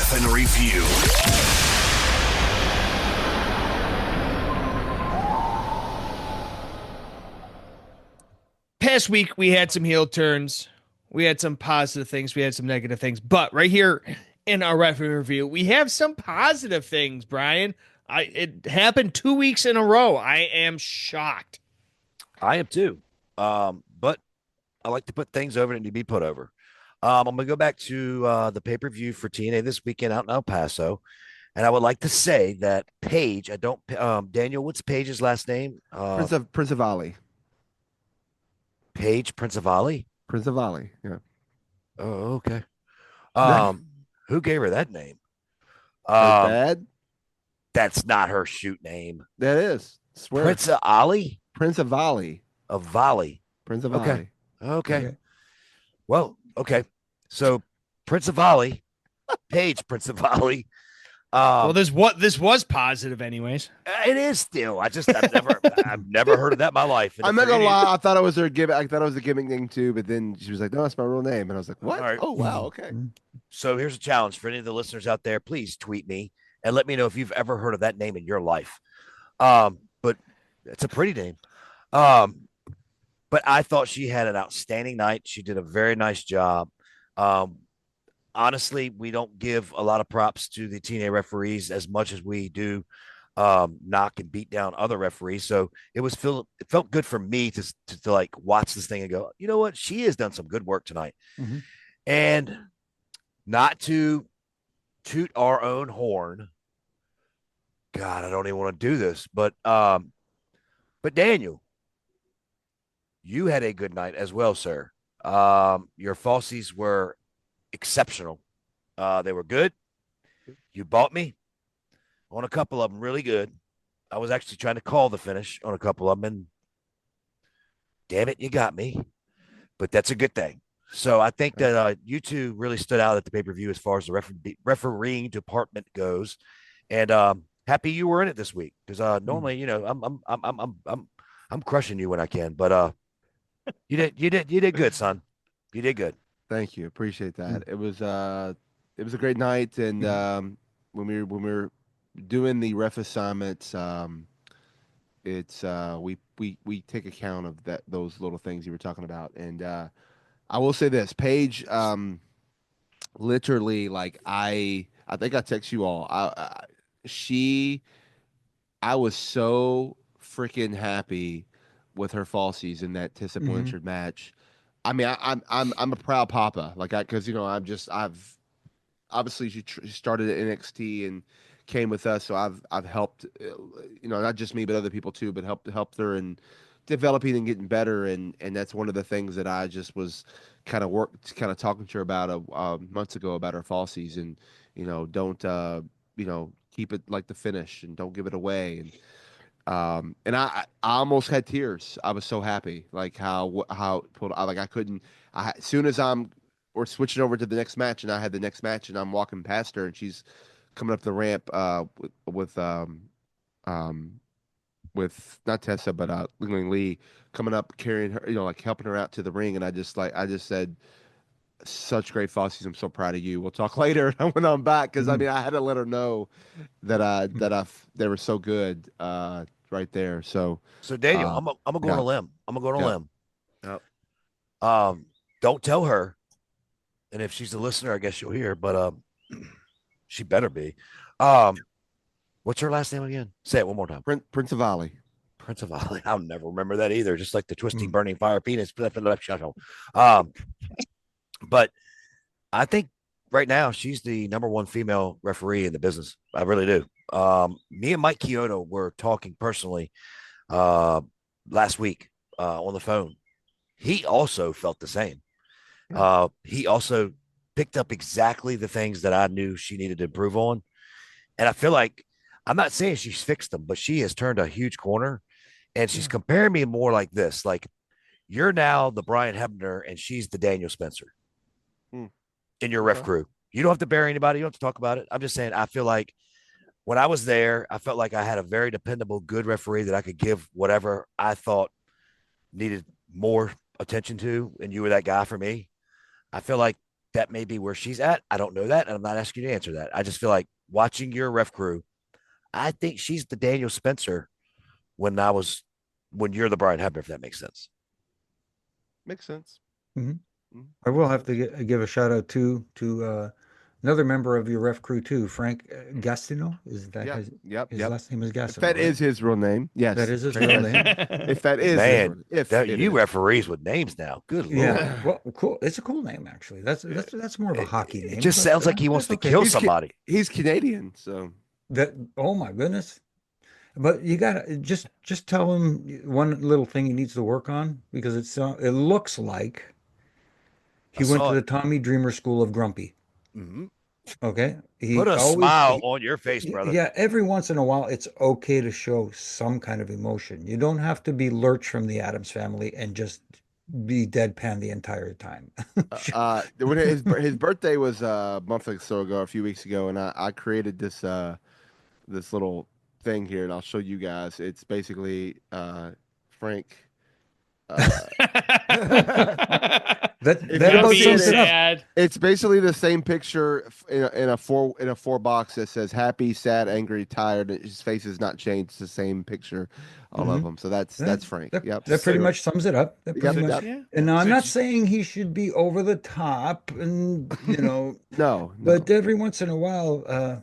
Refin Review. Past week we had some heel turns, we had some positive things, we had some negative things, but right here in our referee review we have some positive things. Brian, it happened 2 weeks in a row. I am shocked. I am too. But I like to put things over that need to be put over. I'm going to go back to the pay-per-view for TNA this weekend out in El Paso. And I would like to say that Paige, Daniel, what's Paige's last name? Prince of Ali. Paige Prince of Ali. Prince of Ali. Yeah. Oh, okay. Who gave her that name? Her dad? That's not her shoot name. That is. Swear. Prince of Ali? Prince of Ali. Of Volley. Prince of Okay. Ali. Okay. Well, okay. So Prince of Ali, Paige Prince of Ali. Well, this was positive, anyways. It is still. I've never heard of that in my life. And I'm if not there gonna any- lie. I thought it was her gimmick. I thought it was a gimmick thing too. But then she was like, "No, that's my real name." And I was like, "What? All right. Oh, wow. Okay." So here's a challenge for any of the listeners out there. Please tweet me and let me know if you've ever heard of that name in your life. But it's a pretty name. But I thought she had an outstanding night. She did a very nice job. Honestly, we don't give a lot of props to the TNA referees as much as we do knock and beat down other referees. So it felt good for me to like watch this thing and go, you know what? She has done some good work tonight. Mm-hmm. And not to toot our own horn. God, I don't even want to do this, but Daniel, you had a good night as well, sir. Your falsies were exceptional. They were good. You bought me on a couple of them, really good. I was actually trying to call the finish on a couple of them, and damn it, you got me. But that's a good thing. So I think that you two really stood out at the pay-per-view as far as the refereeing department goes, and happy you were in it this week because normally, you know, I'm crushing you when I can, but you did good, son. You did good. Thank you. Appreciate that. It was a great night, and when we were doing the ref assignments, it's we take account of those little things you were talking about, and I will say this, Paige, literally, like I think I text you all. I was so freaking happy with her falsies in that Tessa Blanchard match. I mean, I'm a proud papa, like because you know I've obviously she started at NXT and came with us, so I've helped, you know, not just me but other people too, but helped her in developing and getting better, and that's one of the things that I just was kind of talking to her about months ago about her falsies, and you know don't you know keep it like the finish and don't give it away, and I almost had tears. I was so happy, like how like I couldn't. As soon as we're switching over to the next match, and I had the next match, and I'm walking past her, and she's coming up the ramp with not Tessa but Ling Lee coming up carrying her, you know, like helping her out to the ring, and I just said, such great falsies. I'm so proud of you. We'll talk later. And I went on back because I mean I had to let her know that they were so good right there. So Daniel, I'm gonna go on a limb. I'm gonna go on a limb. Yep. Don't tell her, and if she's a listener, I guess she'll hear. But she better be. What's her last name again? Say it one more time. Prince of Ali. Prince of Ali. I'll never remember that either. Just like the twisting, burning fire penis. But I think right now she's the number one female referee in the business. I really do. Me and Mike Kyoto were talking personally last week on the phone. He also felt the same. He also picked up exactly the things that I knew she needed to improve on. And I feel like, I'm not saying she's fixed them, but she has turned a huge corner. And she's comparing me more like this. Like, you're now the Brian Hebner and she's the Daniel Spencer in your ref crew. You don't have to bury anybody. You don't have to talk about it. I'm just saying, I feel like when I was there, I felt like I had a very dependable, good referee that I could give whatever I thought needed more attention to. And you were that guy for me. I feel like that may be where she's at. I don't know that, and I'm not asking you to answer that. I just feel like watching your ref crew, I think she's the Daniel Spencer when you're the Brian Hebner, if that makes sense. Makes sense. Mhm. I will have to give a shout out to another member of your ref crew too, Frank Gastino. Is that Yeah. his last name is If Gastino? that right? is his real name, yes. That is his Frank real Gastino. name. If that is his Man, real, if that, it you is. referees with names now. Good Yeah, Lord. well, cool. It's a cool name actually. That's more of a hockey It name. just but, sounds like he wants that's to okay. kill He's somebody. he's Canadian, so That oh my goodness. But you gotta just tell him one little thing he needs to work on because it looks like I he went saw to it. the Tommy Dreamer School of grumpy. Mhm. Okay, Put he a always smile on your face, brother. yeah. Every once in a while, it's okay to show some kind of emotion. You don't have to be Lurch from the Addams Family and just be deadpan the entire time. when his birthday was a month or so ago, a few weeks ago, and I created this little thing here, and I'll show you guys. It's basically Frank. Uh, if That you don't about see it, sums it up. sad. it's basically the same picture in a four box that says happy, sad, angry, tired. His face has not changed. It's the same picture, all of Mhm. them. So that's That, Frank. that, Yep. that pretty So, much sums it up. That Yep. pretty much. Yep. Yeah. And now I'm so not J- saying he should be over the top, and No. but every once in a while,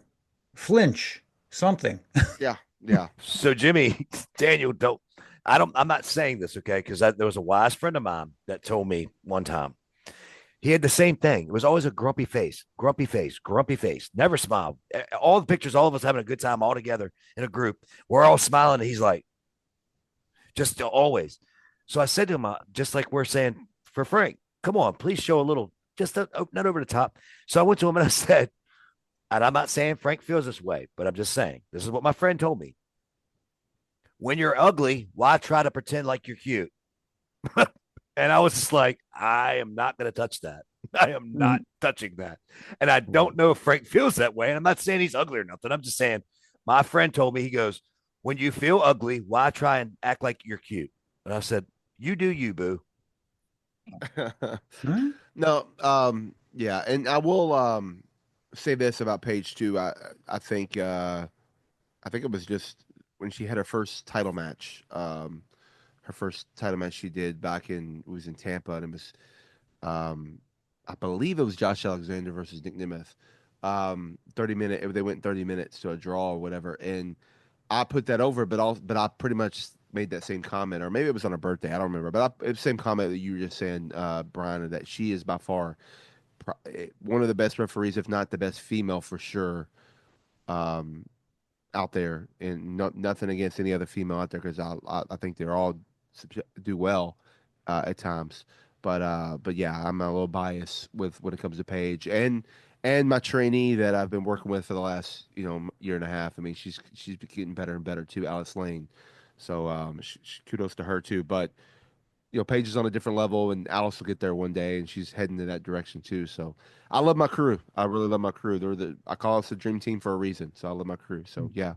flinch something. Yeah. Yeah. so Jimmy, Daniel, I'm not saying this, okay? Because there was a wise friend of mine that told me one time. He had the same thing. It was always a grumpy face, grumpy face, grumpy face. Never smiled. All the pictures, all of us having a good time all together in a group. We're all smiling. And he's like, just always. So I said to him, just like we're saying for Frank, come on, please show a little, just not over the top. So I went to him and I said, and I'm not saying Frank feels this way, but I'm just saying, this is what my friend told me. When you're ugly, why try to pretend like you're cute? And I was just like, I am not going to touch that. I am not touching that. And I don't know if Frank feels that way. And I'm not saying he's ugly or nothing. I'm just saying my friend told me, he goes, when you feel ugly, why try and act like you're cute? And I said, you do you, boo. Huh? No. Yeah. And I will say this about page two. I think it was just when she had her first title match. Her first title match she did back it was in Tampa, and it was I believe it was Josh Alexander versus Nick Nemeth. 30-minute, they went 30 minutes to a draw or whatever, and I put that over, but I pretty much made that same comment, or maybe it was on her birthday, I don't remember, but it's the same comment that you were just saying, Brian, that she is by far one of the best referees, if not the best female for sure, um, out there, and nothing against any other female out there because I think they're all do well at times. But yeah, I'm a little biased with when it comes to Paige and my trainee that I've been working with for the last year and a half. I mean, she's getting better and better too, Alice Lane. So kudos to her too. But Paige is on a different level, and Alice will get there one day, and she's heading in that direction too. So I love my crew. I really love my crew. I call us the dream team for a reason. So I love my crew. So yeah.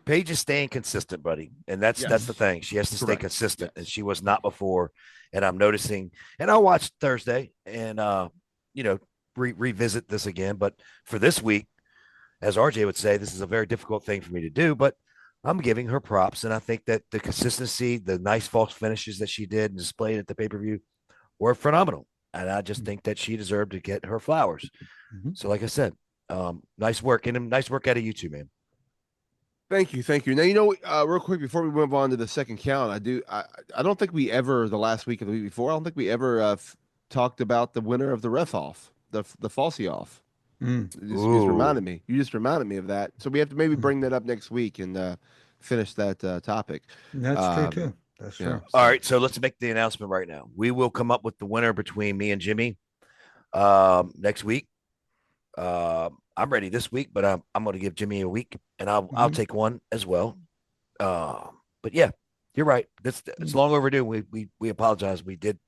Paige is staying consistent, buddy. And that's the thing. She has to stay Correct. consistent, Yes. and she was not before. And I'm noticing, and I'll watch Thursday and revisit this again. But for this week, as RJ would say, this is a very difficult thing for me to do, but I'm giving her props. And I think that the consistency, the nice false finishes that she did and displayed at the pay-per-view were phenomenal. And I just think that she deserved to get her flowers. Mm-hmm. So like I said, nice work. And nice work out of you two, man. Thank you. Now, real quick before we move on to the second count, I don't think we ever the last week of the week before. I don't think we ever talked about the winner of the ref off, the falsie off. Mm. You just reminded me. You just reminded me of that. So we have to maybe bring that up next week and finish that topic. That's true too. That's true. All right, so let's make the announcement right now. We will come up with the winner between me and Jimmy next week. I'm ready this week, but I'm going to give Jimmy a week, and I'll take one as well. But yeah, you're right. It's long overdue. We apologize. We did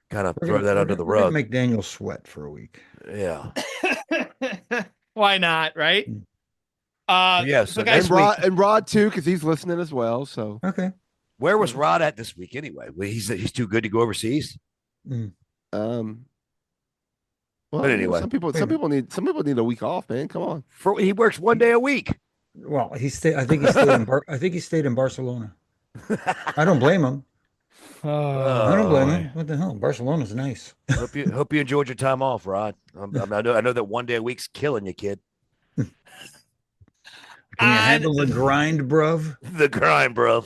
kind of throw that under the We're gonna rug. make Daniel sweat for a week. Yeah. Why not, right? Yeah. So guys, next week, Rod too, because he's listening as well. So Okay. where was Rod at this week anyway? Well, he's too good to go overseas. Mm. um, Well, But anyway, some people need a week off, man. Come on. he works 1 day a week. Well, he stayed. I think he stayed in. I think he stayed in Barcelona. I don't blame him. I don't blame boy. him. What the hell? Barcelona's nice. Hope you enjoyed your time off, Rod. I know that 1 day a week's killing you, kid. Can you handle the grind, bruv? The grind, bro.